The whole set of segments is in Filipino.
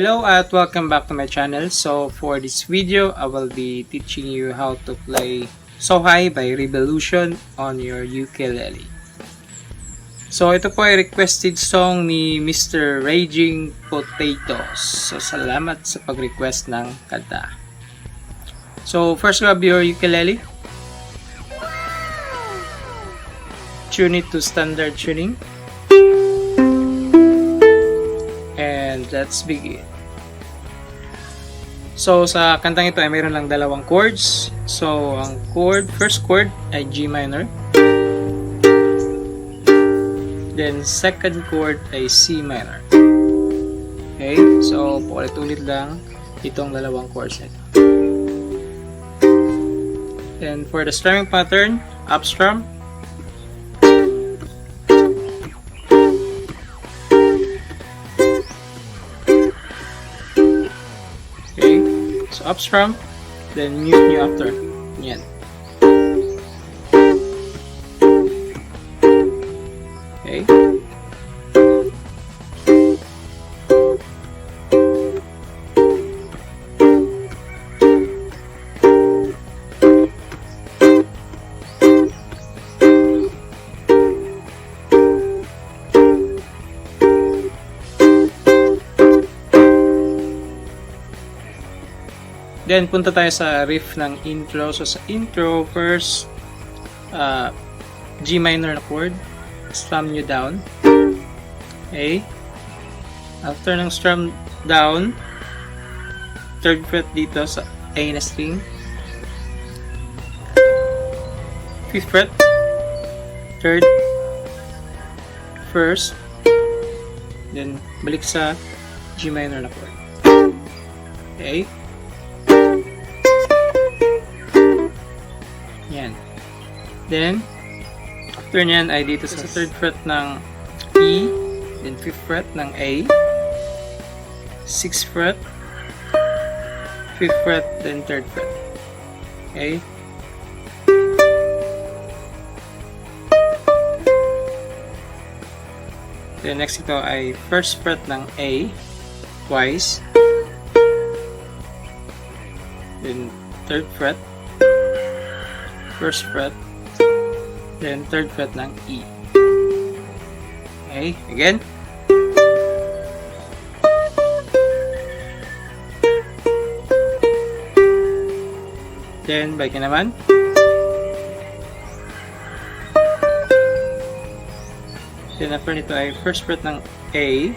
Hello at welcome back to my channel. So for this video, I will be teaching you how to play So High by Rebelution on your ukulele. So ito po ay requested song ni Mr. Raging Potatoes. So salamat sa pag-request ng kanta. So first grab your ukulele. Tune it to standard tuning. And let's begin. So sa kantang ito ay mayroon lang dalawang chords. So ang first chord ay G minor. Then second chord ay C minor. Okay? So paulit-ulit lang itong dalawang chords nito. Then for the strumming pattern, up strum. So up strum, then mute nyo after. Yan. Okay. Then, punta tayo sa riff ng intro. So, sa intro, first, G minor na chord. Strum nyo down. Okay. After ng strum down, third fret dito sa A na string. Fifth fret. Third. First. Then, balik sa G minor na chord. Okay. Yan. Then, after nyan ay dito sa third fret ng E, then fifth fret ng A, sixth fret, fifth fret, then third fret. Okay? Then next ito ay first fret ng A, twice, then third fret, first fret, then third fret ng E. Okay, again. Then, balik na naman. Then, after nito ay first fret ng A,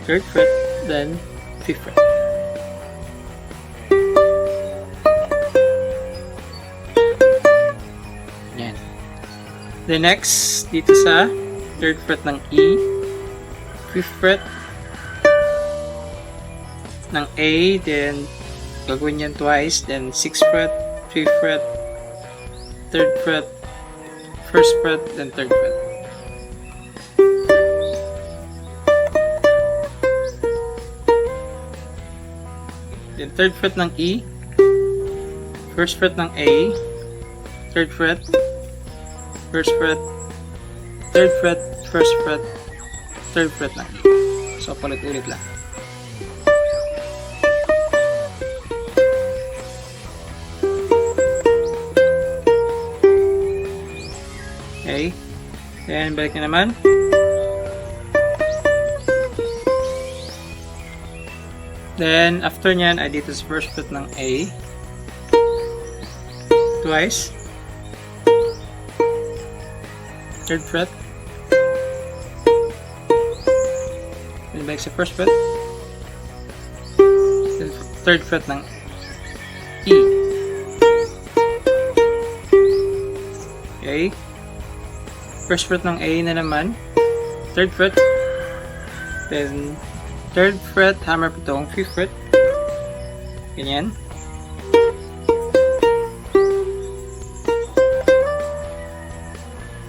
third fret, then fifth fret. The next, dito sa third fret ng E, fifth fret ng A, then gagawin yan twice, then sixth fret, fifth fret, third fret, first fret, then third fret. Then third fret ng E, first fret ng A, third fret, first fret, third fret, first fret, third fret lang. So, palit-ulit lang. Okay. Then, balik na naman. Then, after nyan, ay dito sa first fret ng A. Twice. Third fret, then back sa first fret, then third fret ng E. Okay, first fret ng A na naman, third fret, then third fret, hammer po itong fifth fret, ganyan.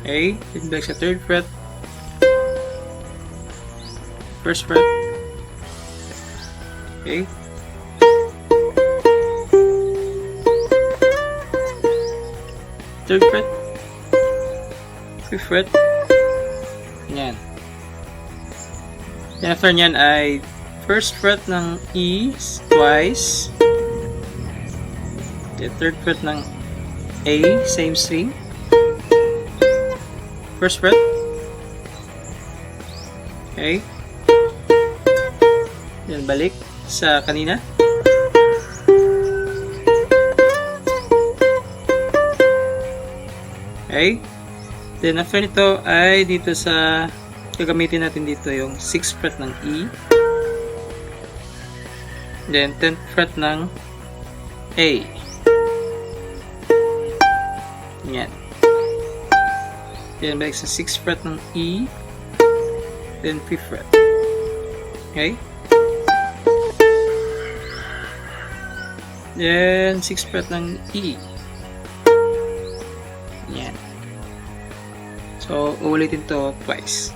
Okay, then back sa third fret, first fret, okay, third fret, fifth fret, yan. Then after nyan ay first fret ng E twice. Then third fret ng A, same string. First fret. Okay. Then balik sa kanina. Okay. Then after nito ay dito sa gagamitin natin dito yung 6th fret ng E. Then 10th fret ng A. Yan. Then balik sa 6th fret ng E. Then 5th fret. Okay. Then 6th fret ng E. Yan. So, ulitin to twice.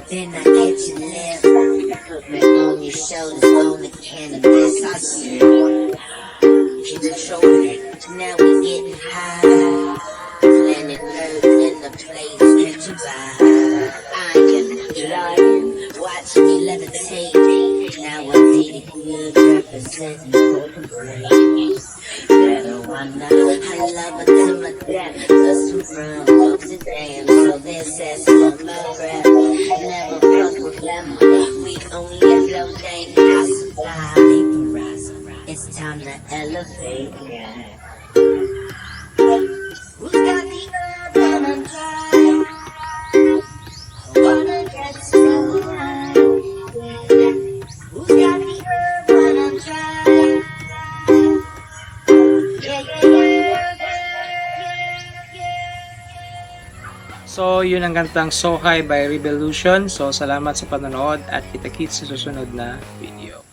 Then I get your lip, put me on your shoulders, on the cannabis. I see you control it. Now we getting high. Planet Earth in the place, catch you by. I am lying, watch me levitate. Now I'm eating good, representing for the brains. Better one now, I love her to my death. Cause we're from Amsterdam, so this is for my breath. Never fuck with them, we only flow down. I survive, vaporize. It's time to elevate. Who's got the herb So, yun ang kantang So High by Rebelution. So, salamat sa panonood at kita-kits sa susunod na video.